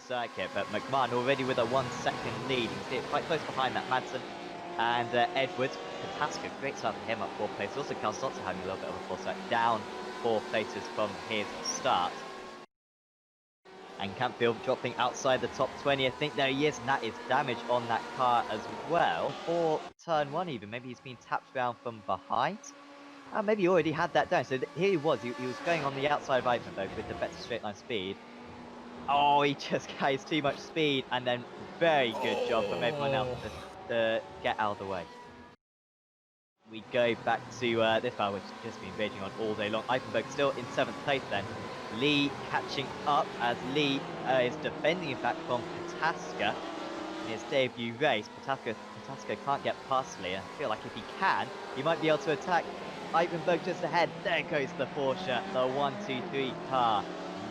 circuit, but McMahon already with a 1 second lead. He's quite close behind that, Madsen. And Edwards, Pataska, great start for him up 4 places. Also, Calzotto having a little bit of a force start, down 4 places from his start. And Campfield dropping outside the top 20. I think there he is, and that is damage on that car as well. For turn 1 even, maybe he's been tapped around from behind. Maybe he already had that down. So here he was going on the outside of Ivanberg with the better straight line speed. Oh, he just carries too much speed, and then very good job from everyone else to get out of the way. We go back to this battle, which has just been raging on all day long. Ivanberg still in 7th place then. Lee catching up as Lee is defending, in fact, from Pataska in his debut race. Pataska can't get past Lee. I feel like if he can, he might be able to attack Ivanberg just ahead. There goes the Porsche. The 1-2-3 car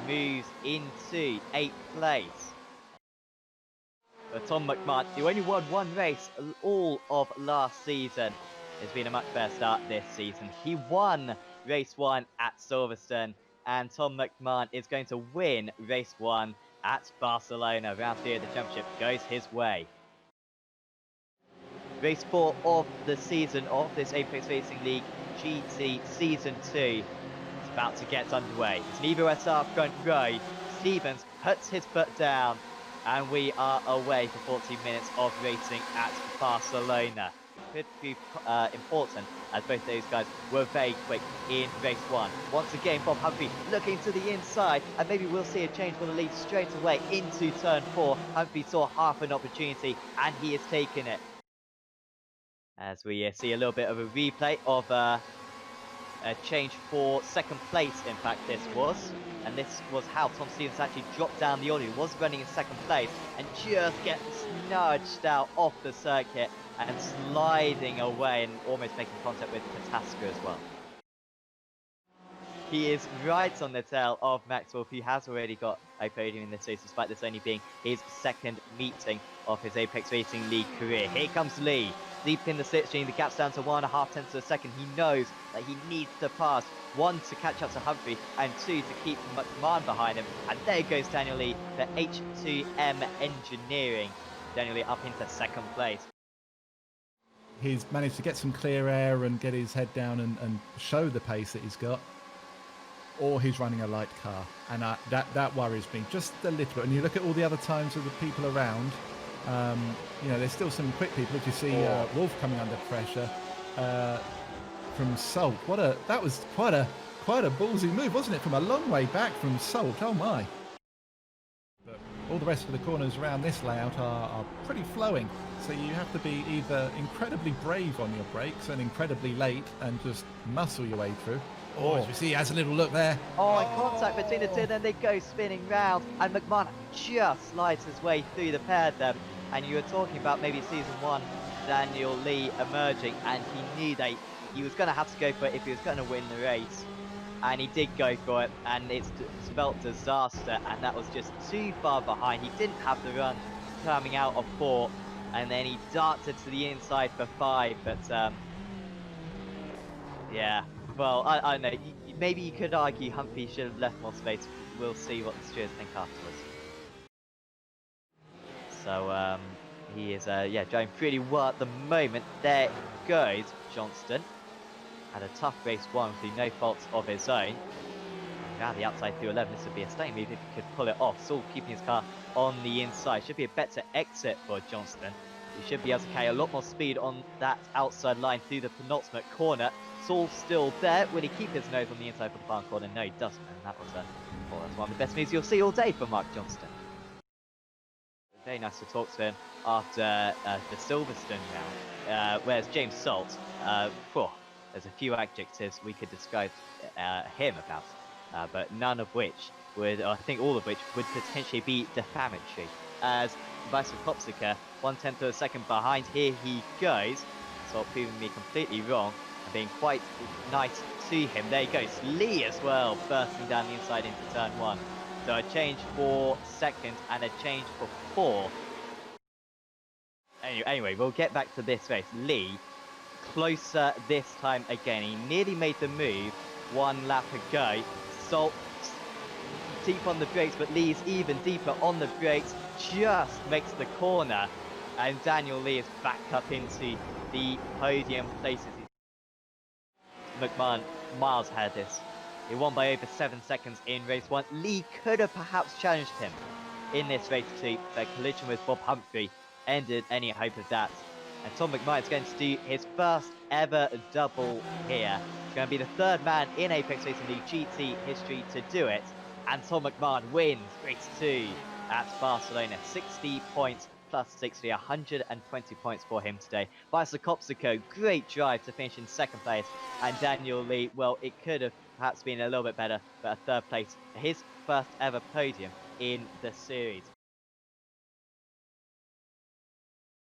moves into 8th place. But Tom McMahon, who only won 1 race all of last season, has been a much better start this season. He won race 1 at Silverstone, and Tom McMahon is going to win race 1 at Barcelona. Round 3 of the championship goes his way. Race 4 of the season of this Apex Racing League GT Season 2 is about to get underway. It's an Evo SR front row. Stevens puts his foot down, and we are away for 14 minutes of racing at Barcelona. Could be important, as both those guys were very quick in race 1. Once again, Bob Humphrey looking to the inside, and maybe we'll see a change for the lead straight away into turn 4. Humphrey saw half an opportunity, and he has taken it. As we see a little bit of a replay of a change for 2nd place, in fact, this was. And this was how Tom Stevens actually dropped down the order. He was running in 2nd place and just gets nudged out off the circuit and sliding away and almost making contact with Pataska as well. He is right on the tail of Max Wolf, who has already got a podium in this race, despite this only being his 2nd meeting of his Apex Racing League career. Here comes Lee, deep in the slipstream. The gap's down to 1.5 tenths of a second. He knows that he needs to pass, 1 to catch up to Humphrey, and 2 to keep McMahon behind him. And there goes Daniel Lee for H2M Engineering. Daniel Lee up into 2nd place. He's managed to get some clear air and get his head down and show the pace that he's got. Or he's running a light car, and that worries me just a little bit. And you look at all the other times of the people around, you know, there's still some quick people. If you see Wolf coming under pressure from Salt, that was quite a ballsy move, wasn't it? From a long way back from Salt. Oh my! But all the rest of the corners around this layout are pretty flowing, so you have to be either incredibly brave on your brakes and incredibly late and just muscle your way through. Oh, as we see, he has a little look there. Oh, in contact between the two, and then they go spinning round, and McMahon just slides his way through the pair of them. And you were talking about maybe season 1, Daniel Lee emerging, and he knew that he was going to have to go for it if he was going to win the race. And he did go for it, and it spelt disaster, and that was just too far behind. He didn't have the run coming out of 4, and then he darted to the inside for 5, but yeah. Well, I don't know. Maybe you could argue Humphrey should have left more space. We'll see what the stewards think afterwards. So, he is, driving pretty well at the moment. There goes Johnston. Had a tough race 1 through no faults of his own. Around the outside through 11, this would be a stunning move if he could pull it off. Saul keeping his car on the inside. Should be a better exit for Johnston. He should be able to carry a lot more speed on that outside line through the penultimate corner. Saul still there. Will he keep his nose on the inside for the barn corner? No, he doesn't. And that was that's one of the best moves you'll see all day from Mark Johnston. Very nice to talk to him after the Silverstone round. Whereas James Salt, there's a few adjectives we could describe him about, but none of which would, I think all of which would potentially be defamatory. As Vasyl Kopsika, 1/10 of a second behind, here he goes. Salt proving me completely wrong and being quite nice to him. There he goes, Lee as well, bursting down the inside into turn 1. So a change for 2nd and a change for 4th. Anyway, we'll get back to this race. Lee, closer this time again. He nearly made the move 1 lap ago. Salt deep on the brakes, but Lee's even deeper on the brakes, just makes the corner, and Daniel Lee is back up into the podium places. McMahon miles ahead of this. He won by over 7 seconds in race 1. Lee could have perhaps challenged him in this race 2, but collision with Bob Humphrey ended any hope of that. And Tom McMahon is going to do his first ever double here. He's going to be the third man in Apex Racing League GT history to do it. And Tom McMahon wins race 2 at Barcelona. 60 points plus 60, 120 points for him today. Vasyl Kopsiko, great drive to finish in second place. And Daniel Lee, well, it could have perhaps been a little bit better, but a third place, his first ever podium in the series.